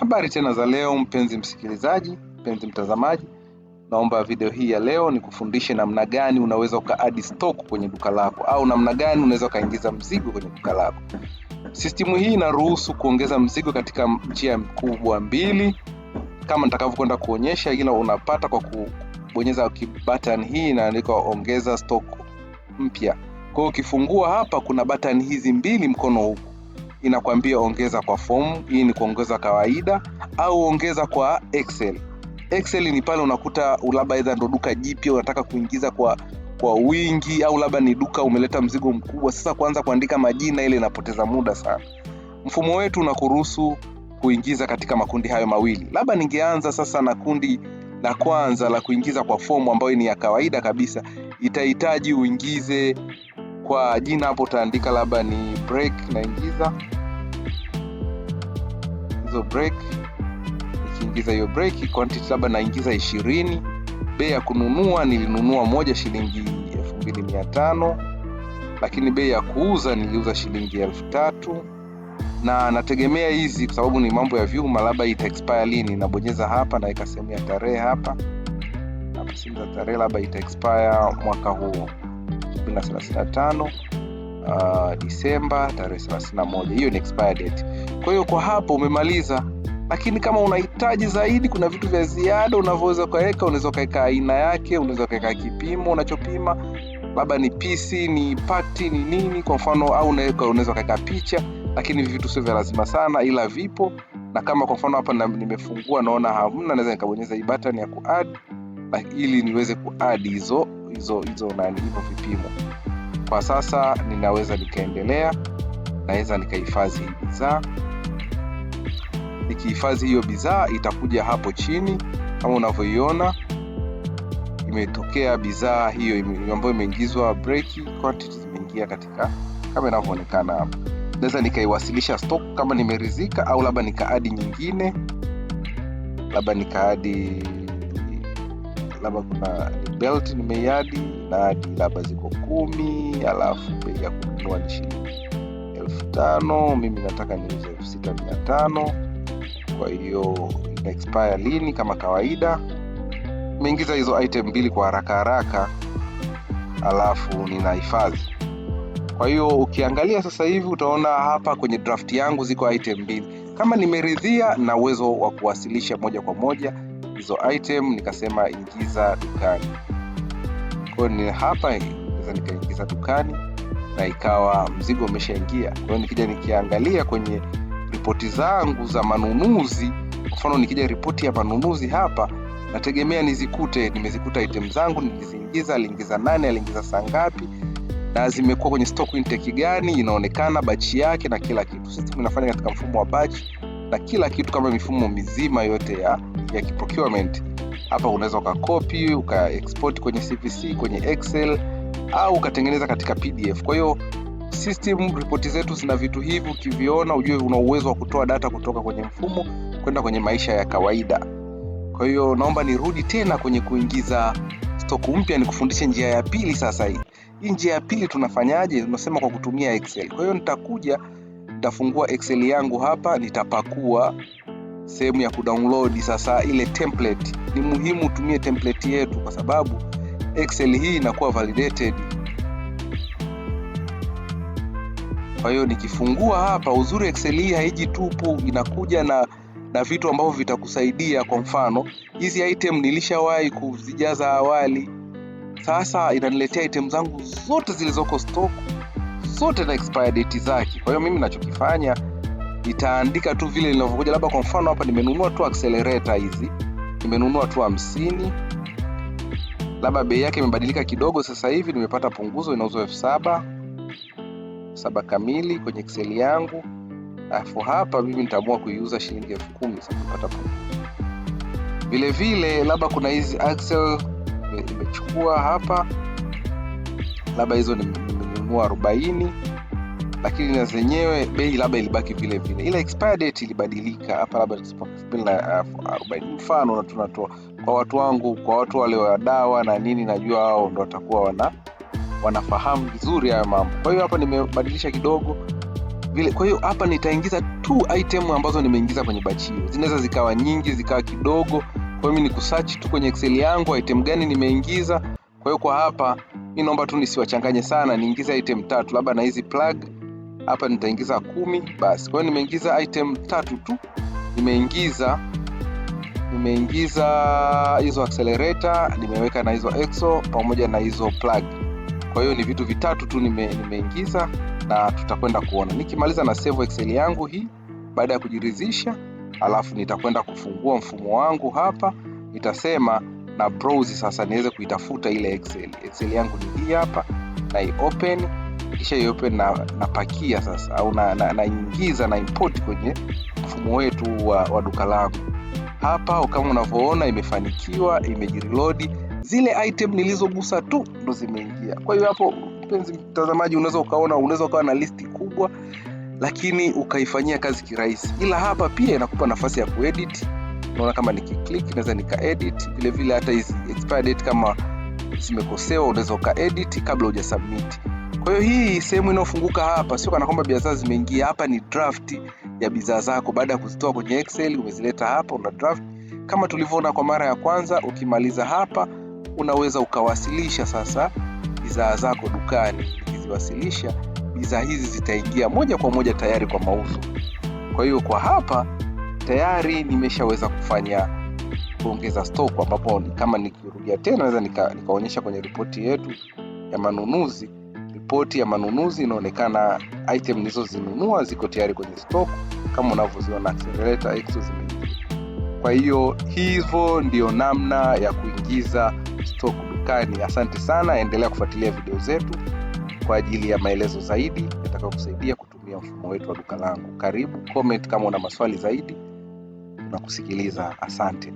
Habari tena za leo mpenzi msikilizaji, mpenzi mtazamaji. Naomba video hii ya leo nikufundishe namna gani unaweza uka-add stock kwenye duka lako au namna gani unaweza ukaingiza mzigo kwenye duka lako. System hii inaruhusu kuongeza mzigo katika njia kubwa mbili kama nitakavyokwenda kuonyesha, ila unapata kwa kubonyeza button hii inaandikwa ongeza stock mpya. Kwa hiyo ukifungua hapa kuna button hizi mbili mkono huu. Inakwambia ongeza kwa form, hii ni kuongeza kawaida au ongeza kwa Excel. Excel ni pale unakuta labda aidha ndo duka jipya unataka kuingiza kwa wingi au labda ni duka umeleta mzigo mkubwa. Sasa kuanza kuandika majina ile inapoteza muda sana. Mfumo wetu unakuruhusu kuingiza katika makundi hayo mawili. Labda ningeanza sasa na kundi la kwanza la kuingiza kwa form ambayo ni ya kawaida kabisa. Itahitaji uingize kwa jina, hapo utaandika labda ni break, naingiza hizo break. Nikiingiza hiyo break, quantity labda naingiza 20. Bei ya kununua nilinunua moja shilingi 2500, lakini bei ya kuuza niliuza shilingi 3000. Na nategemea hizi kwa sababu ni mambo ya vyuma, labda ita expire lini. Nabonyeza hapa na ikasema ya tarehe hapa. Hapa simu tarehe labda ita expire mwaka huu 2035 Disemba tarehe 31. Hiyo ni expire date. Kwa hiyo kwa hapo umemaliza. Lakini kama unahitaji zaidi, kuna vitu vya ziada unavyoweza kuweka. Unaweza kuweka aina yake, unaweza kuweka kipimo unachopima, labda ni PC, ni pati, ni nini kwa mfano, au unaweza kuweka picha. Lakini vitu sio vya lazima sana, ila vipo. Na kama kwa mfano hapa nimefungua naona hamna, naweza nikabonyeza hii button ya ku-add ili niweze ku-add hizo nani hivyo vipimo. Kwa sasa ninaweza nikaendelea, naweza nikahifadhi hii bidhaa. Nikihifadhi hiyo bidhaa itakuja hapo chini kama unavyoiona imetokea bidhaa hiyo ambayo imeingizwa break, quantity zimeingia katika kama inavyoonekana hapa. Naweza nikaiwasilisha stock kama nimeridhika, au labda nika-add nyingine, labda nika-add labda kuna belt nimeiadi na hadi labda ziko 10, alafu bei ya kununua ni shilingi 5000, mimi nataka niuze 6500. Kwa hiyo ina expire lini kama kawaida. Nimeingiza hizo item mbili kwa haraka alafu ninahifadhi. Kwa hiyo ukiangalia sasa hivi utaona hapa kwenye draft yangu ziko item mbili. Kama nimeridhia na uwezo wa kuwasilisha moja kwa moja hizo item, nikasema ingiza dukani. Kwa hiyo ni hapa naweza nikaingiza dukani na ikawa mzigo umeshaingia. Kwa hiyo nikija nikiangalia kwenye ripoti zangu za manunuzi, kwa mfano nikija ripoti ya manunuzi hapa, nategemea nimezikuta item zangu niliziingiza, aliingiza nani, aliingiza saa ngapi, na zimekuwa kwenye stock intake gani, inaonekana batch yake na kila kitu. System inafanya katika mfumo wa batch na kila kitu kama mifumo mizima yote ya procurement. Hapa unaweza ukacopy, uka-export kwenye CVC, kwenye Excel au ukatengeneza katika PDF. Kwa hiyo system report zetu zina vitu hivi, ukiviona ujue una uwezo wa kutoa data kutoka kwenye mfumo kwenda kwenye maisha ya kawaida. Kwa hiyo naomba nirudi tena kwenye kuingiza stock mpya, nikufundishe njia ya pili sasa hii. Hii njia ya pili tunafanyaje? Tunasema kwa kutumia Excel. Kwa hiyo nitafungua Excel yangu hapa, nitapakua sehemu ya kudownload sasa ile template. Ni muhimu utumie template yetu kwa sababu Excel hii inakuwa validated. Kwa hiyo nikifungua hapa, uzuri Excel hii haiji tupu, inakuja na vitu ambavyo vitakusaidia. Kwa mfano hizi item nilishawahi kuzijaza awali, sasa inaniletea item zangu zote zilizoko stock, zote na expire date zake. Kwa hiyo mimi ninachokifanya nitaandika tu vile linavyokuja. Labda kwa mfano hapa nimenunua tu accelerator hizi, nimenunua tu 50, labda bei yake imebadilika kidogo, sasa hivi nimepata punguzo, inauzwa 7000 kamili kwenye Excel yangu. Alafu hapa mimi nitaamua kuiuza shilingi 10000, sasa kupata punguzo. Vile vile labda kuna hizi axle nimechukua hapa, labda hizo nimenunua 40, lakini na zenyewe bei labda ilibaki vile vile, ila expire date ilibadilika hapa, labda 2040. Mfano tunatoa kwa watu wangu, kwa watu wale wa dawa na nini, najua hao ndio watakuwa wanafahamu vizuri haya mambo. Kwa hiyo hapa nimebadilisha kidogo, vile. Kwa hiyo hapa nitaingiza tu item ambazo nimeingiza kwenye batch hiyo. Zinaweza zikawa nyingi, zikawa kidogo. Kwa hiyo mimi ni kusearch tu kwenye Excel yangu item gani nimeingiza. Kwa hiyo kwa hapa mimi naomba tu nisiwachanganye sana, niingize item 3 labda na hizi plug. Hapa nitaingiza 10 basi. Kwa hiyo nimeingiza item 3 tu. Nimeingiza hizo accelerator, nimeweka na hizo exo pamoja na hizo plug. Kwa hiyo ni vitu vitatu tu nimeingiza na tutakwenda kuona. Nikimaliza na save Excel yangu hii baada ya kujiridhisha, alafu nitakwenda kufungua mfumo wangu hapa. Nitasema na browse sasa niweze kuitafuta ile Excel. Excel yangu ni hii hapa, na i-open, kisha i-open na pakia sasa au naingiza na import kwenye mfumo wetu wa duka langu. Hapa kama unavyoona imefanikiwa, imejireload. Zile item nilizogusa tu ndo zimeingia. Kwa hiyo hapo mpenzi mtazamaji, unaweza ukawa na listi kubwa lakini ukaifanyia kazi kirahisi. Ila hapa pia inakupa nafasi ya kuedit. Unaona kama nikiclick naweza nika-edit. Vile vile hata hizi expire date kama zimekosewa unaweza uka-edit kabla hujasubmit. Kwa hiyo hii sehemu inayofunguka hapa sio kana kwamba bidhaa zimeingia. Hapa ni draft ya bidhaa zako. Baada ya kuzitoa kwenye Excel umezileta hapa, una draft kama tulivyoona kwa mara ya kwanza. Ukimaliza hapa unaweza ukawasilisha sasa bidhaa zako dukani. Ukiziwasilisha bidhaa hizi zitaingia moja kwa moja tayari kwa mauzo. Kwa hiyo kwa hapa tayari nimeshaweza kufanya kuongeza stock, ambapo kama nikirudia tena naweza nikaonyesha kwenye ripoti yetu ya manunuzi. Ripoti ya manunuzi inaonekana item nilizozinunua ziko tayari kwenye stock kama unavyoziona, accelerator exo zimeingia. Kwa hiyo hivyo ndio namna ya kuingiza stock dukani. Asante sana, endelea kufuatilia video zetu kwa ajili ya maelezo zaidi yatakayokusaidia kutumia mfumo wetu wa duka langu. Karibu, comment kama una maswali zaidi, tunakusikiliza. Asante.